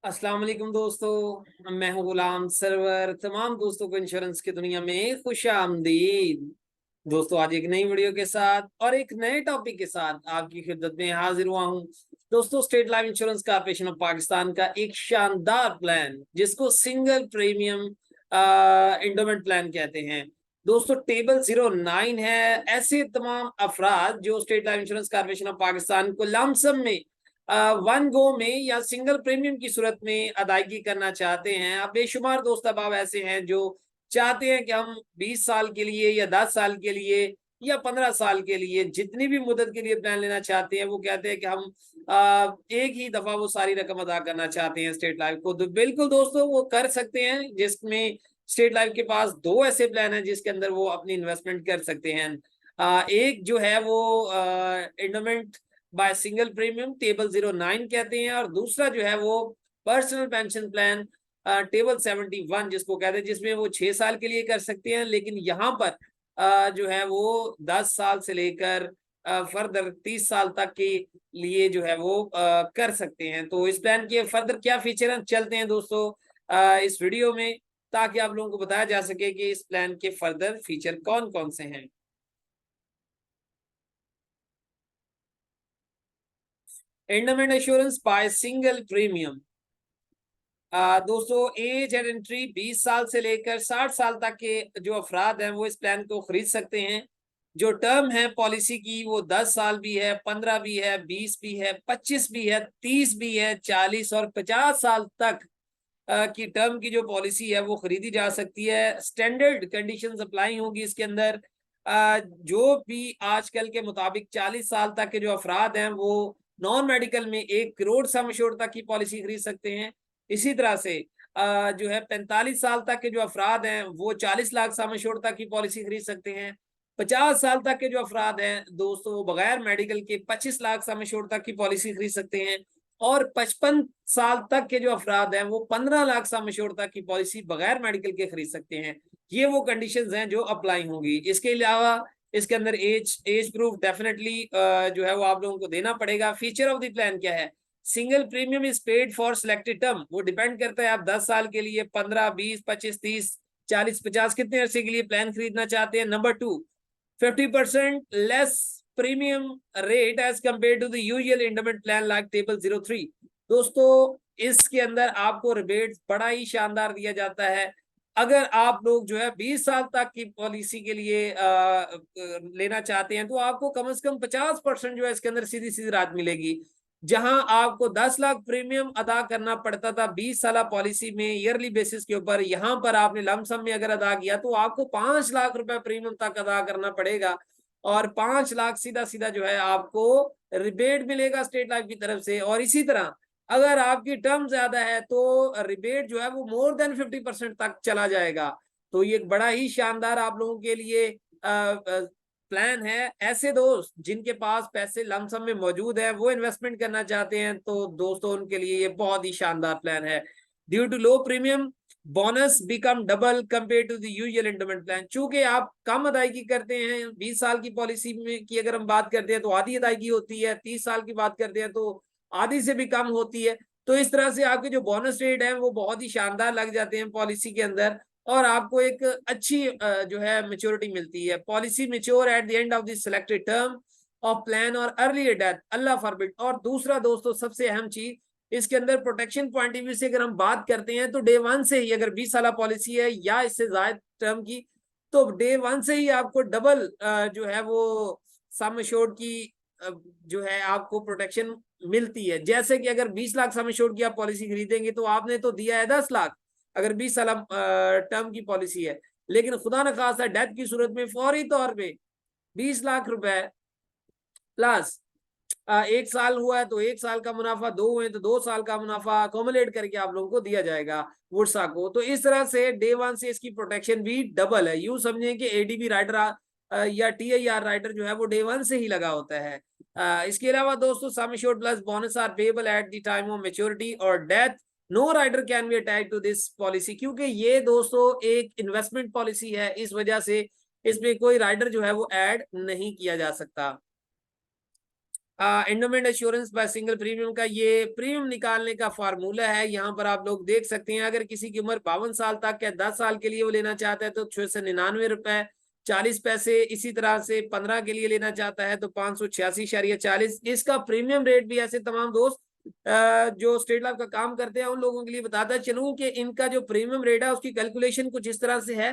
अस्सलाम वालेकुम दोस्तों, मैं हूं गुलाम सरवर। तमाम दोस्तों को इंश्योरेंस की दुनिया में खुश आमदीद। दोस्तों, आज एक नई वीडियो के साथ और एक नए टॉपिक के साथ आपकी खिदमत में हाजिर हुआ हूं। दोस्तों, state life insurance corporation of Pakistan का एक शानदार प्लान जिसको सिंगल प्रीमियम इंडोमेंट प्लान कहते हैं। दोस्तों, टेबल 09 है। ऐसे तमाम अफराद जो state life insurance corporation of Pakistan को लमसम में वन गो में या सिंगल प्रीमियम की सूरत में अदायगी करना चाहते हैं। अब बेशुमार दोस्त अहबाब ऐसे हैं जो चाहते हैं कि हम 20 साल के लिए या 10 साल के लिए या 15 साल के लिए जितनी भी मुद्दत के लिए प्लान लेना चाहते हैं, वो कहते हैं कि हम एक ही दफा वो सारी रकम अदा करना चाहते हैं स्टेट लाइफ को। तो बिल्कुल दोस्तों, वो कर सकते हैं, जिसमें स्टेट लाइफ के पास दो ऐसे प्लान हैं जिसके अंदर वो अपनी इन्वेस्टमेंट कर सकते हैं। एक जो है वो endowment by single premium table 09 कहते हैं, और दूसरा जो है वो पर्सनल पेंशन प्लान टेबल 71 जिसको कहते हैं, जिसमें वो 6 साल के लिए कर सकते हैं। लेकिन यहाँ पर जो है वो 10 साल से लेकर फर्दर 30 साल तक के लिए जो है वो कर सकते हैं। तो इस प्लान के फर्दर क्या फीचर हैं, चलते हैं दोस्तों इस वीडियो में, ताकि आप लोगों को बताया जा सके कि इस प्लान के फर्दर फीचर कौन कौन से हैं। Endowment assurance by single premium. दोस्तों, एज एंड एंट्री 20 साल से लेकर 60 साल तक के जो अफराद हैं वो इस प्लान को खरीद सकते हैं। जो टर्म है पॉलिसी की वो 10 साल भी है, 15 भी है, 20 भी है, 25 भी है, 30 भी है, 40 और 50 साल तक की टर्म की जो पॉलिसी है वो खरीदी जा सकती है। स्टैंडर्ड कंडीशंस अप्लाई होंगी इसके अंदर। जो भी आजकल के मुताबिक 40 साल तक के जो अफराद हैं वो नॉन मेडिकल में 1 करोड़ सम एश्योर्ड तक की पॉलिसी खरीद सकते हैं। इसी तरह से जो है 45 साल तक के जो अफराद हैं वो 40 लाख सम एश्योर्ड तक की पॉलिसी खरीद सकते हैं। 50 साल तक के जो अफराद हैं दोस्तों, वो बगैर मेडिकल के 25 लाख सम एश्योर्ड तक की पॉलिसी खरीद सकते हैं। और 55 साल तक के जो अफराद हैं वो 15 लाख सम एश्योर्ड तक की पॉलिसी बगैर मेडिकल के खरीद सकते हैं। ये वो कंडीशंस हैं जो अप्लाई होंगी। इसके अलावा इसके अंदर एज प्रूफ डेफिनेटली जो है वो आप लोगों को देना पड़ेगा। फीचर ऑफ द प्लान क्या है? Single premium is paid for selected term. वो डिपेंड करता है आप 10 साल के लिए, 15, 20, 25, 30, 40, 50 कितने अरसे के लिए प्लान खरीदना चाहते हैं। Number 2, 50% less premium rate as compared to the usual endowment plan like table 03। दोस्तों, इसके अंदर आपको रिबेट बड़ा ही शानदार दिया जाता है। अगर आप लोग जो है 20 साल तक की पॉलिसी के लिए लेना चाहते हैं तो आपको कम से कम 50% जो है इसके अंदर सीधी सीधी राहत मिलेगी। जहां आपको 10 लाख प्रीमियम अदा करना पड़ता था 20 साल पॉलिसी में ईयरली बेसिस के ऊपर, यहां पर आपने लमसम में अगर अदा किया तो आपको 5 लाख रुपए प्रीमियम तक अदा करना पड़ेगा। और 5 लाख सीधा सीधा जो है आपको रिबेट मिलेगा स्टेट लाइफ की तरफ से। और इसी तरह अगर आपकी टर्म ज्यादा है तो रिबेट जो है वो मोर देन 50% तक चला जाएगा। तो ये एक बड़ा ही शानदार आप लोगों के लिए प्लान है। ऐसे दोस्त जिनके पास पैसे लमसम में मौजूद है, वो इन्वेस्टमेंट करना चाहते हैं, तो दोस्तों उनके लिए ये बहुत ही शानदार प्लान है। Due to low premium bonus become double compared to the usual endowment plan. चूंकि आप कम अदायगी करते हैं, 20 साल की पॉलिसी में की अगर हम बात करते हैं तो आधी अदायगी होती है, 30 साल की बात करते हैं तो आधी से भी कम होती है। तो इस तरह से आपके जो बोनस रेट है वो बहुत ही शानदार लग जाते हैं पॉलिसी के अंदर, और आपको एक अच्छी जो है मेच्योरिटी मिलती है। Policy mature at the end of the selected term of plan और अर्ली डेथ, अल्लाह फॉरबिड। और दूसरा दोस्तों, सबसे अहम चीज इसके अंदर प्रोटेक्शन पॉइंट ऑफ व्यू से अगर हम बात करते हैं तो डे वन से ही, अगर 20 साल पॉलिसी है या इससे ज्यादा टर्म की, तो डे वन से ही आपको डबल जो है वो सम एश्योर्ड की जो है आपको प्रोटेक्शन मिलती है। जैसे कि अगर 20 लाख सम एश्योर्ड की आप पॉलिसी खरीदेंगे तो आपने तो दिया है 10 लाख, अगर 20 साल टर्म की पॉलिसी है। लेकिन खुदा न खास्ता डेथ की सूरत में फौरी तौर पे 20 लाख रुपए प्लस 1 साल हुआ है तो 1 साल का मुनाफा, 2 हुए तो 2 साल का मुनाफा अकोमोलेट करके आप लोगों को दिया जाएगा वुड्सा को। तो इस तरह से डे वन से इसकी प्रोटेक्शन भी डबल है। यूं समझें कि एडीबी राइडर या टीआईआर राइडर जो है वो डे वन से ही लगा होता है। इसके अलावा दोस्तों, sum assured plus bonus are payable at the time of maturity और death. No rider can be attach to this policy. क्योंकि ये दोस्तों एक इन्वेस्टमेंट पॉलिसी है, इस वजह से इसमें कोई राइडर जो है वो ऐड नहीं किया जा सकता। Endowment assurance by single premium का ये प्रीमियम निकालने का फार्मूला है। यहाँ पर आप लोग देख सकते हैं, अगर किसी की उम्र 52 साल तक या 10 साल के लिए वो लेना चाहता है तो 699 रुपए 40 पैसे, इसी तरह से 15 के लिए लेना चाहता है तो 586.40। इसका प्रीमियम रेट भी ऐसे तमाम दोस्त जो स्टेट लाइफ का काम करते हैं उन लोगों के लिए बताता चलूं कि इनका जो प्रीमियम रेट है उसकी कैलकुलेशन कुछ इस तरह से है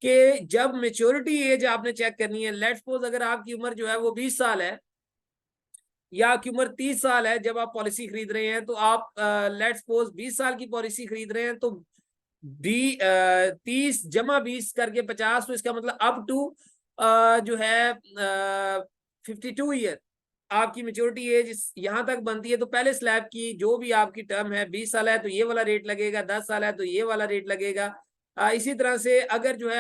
कि जब मेच्योरिटी एज आपने चेक करनी है, लेट्स सपोज अगर आपकी उम्र जो है वो 20 साल है या आपकी उम्र 30 साल है जब आप पॉलिसी खरीद रहे हैं, तो आप लेट्स सपोज 20 साल की पॉलिसी खरीद रहे हैं तो 30 + 20 करके 50, तो इसका मतलब अप टू जो है 52 ईयर आपकी मेच्योरिटी एज यहाँ तक बनती है। तो पहले स्लैब की जो भी आपकी टर्म है, 20 साल है तो ये वाला रेट लगेगा, 10 साल है तो ये वाला रेट लगेगा। इसी तरह से अगर जो है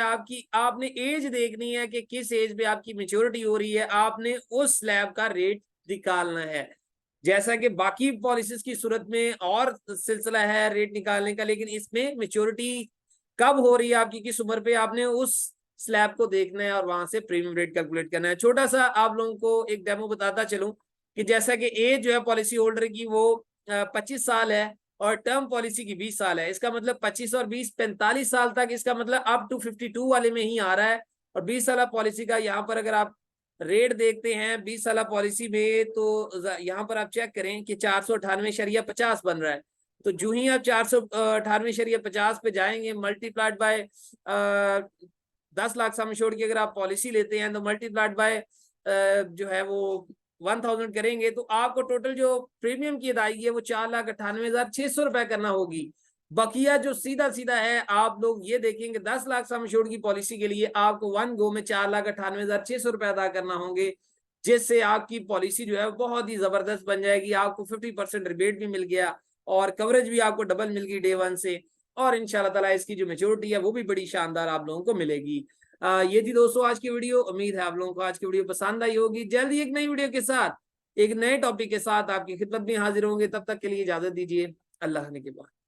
आपने एज देखनी है कि किस एज पे आपकी मेच्योरिटी हो रही है, आपने उस स्लैब का रेट निकालना है। जैसा कि बाकी पॉलिसीज की सूरत में और सिलसिला है रेट निकालने का, लेकिन इसमें मेच्योरिटी कब हो रही है आपकी, किस उम्र पे, आपने उस स्लैब को देखना है और वहां से प्रीमियम रेट कैलकुलेट करना है। छोटा सा आप लोगों को एक डेमो बताता चलूं कि जैसा कि एज जो है पॉलिसी होल्डर की वो 25 साल है और टर्म पॉलिसी की 20 साल है। इसका मतलब 25 और 20 45 साल तक, इसका मतलब अप टू 52 वाले में ही आ रहा है। और 20 साल पॉलिसी का यहाँ पर अगर आप रेट देखते हैं 20 साल पॉलिसी में, तो यहाँ पर आप चेक करें कि 498.50 बन रहा है। तो जो ही आप 498.50 पे जाएंगे, multiplied by 10 lakh sum assured की अगर आप पॉलिसी लेते हैं तो मल्टीप्लाइड बाय जो है वो 1000 करेंगे, तो आपको टोटल जो प्रीमियम की अदायगी है वो 4,98,600 रुपए करना होगी। बकिया जो सीधा सीधा है, आप लोग ये देखेंगे 10 लाख सम एश्योर्ड की पॉलिसी के लिए आपको वन गो में 4,98,600 रुपए अदा करना होंगे, जिससे आपकी पॉलिसी जो है बहुत ही जबरदस्त बन जाएगी। आपको 50% रिबेट भी मिल गया और कवरेज भी आपको डबल मिल गई डे वन से, और इंशाल्लाह ताला इसकी जो मेच्योरिटी है वो भी बड़ी शानदार आप लोगों को मिलेगी। ये थी दोस्तों आज की वीडियो। उम्मीद है आप लोगों को आज की वीडियो पसंद आई होगी। जल्दी एक नई वीडियो के साथ, एक नए टॉपिक के साथ आपकी खिदमत में हाजिर होंगे। तब तक के लिए इजाजत दीजिए। अल्लाह ने के बाद।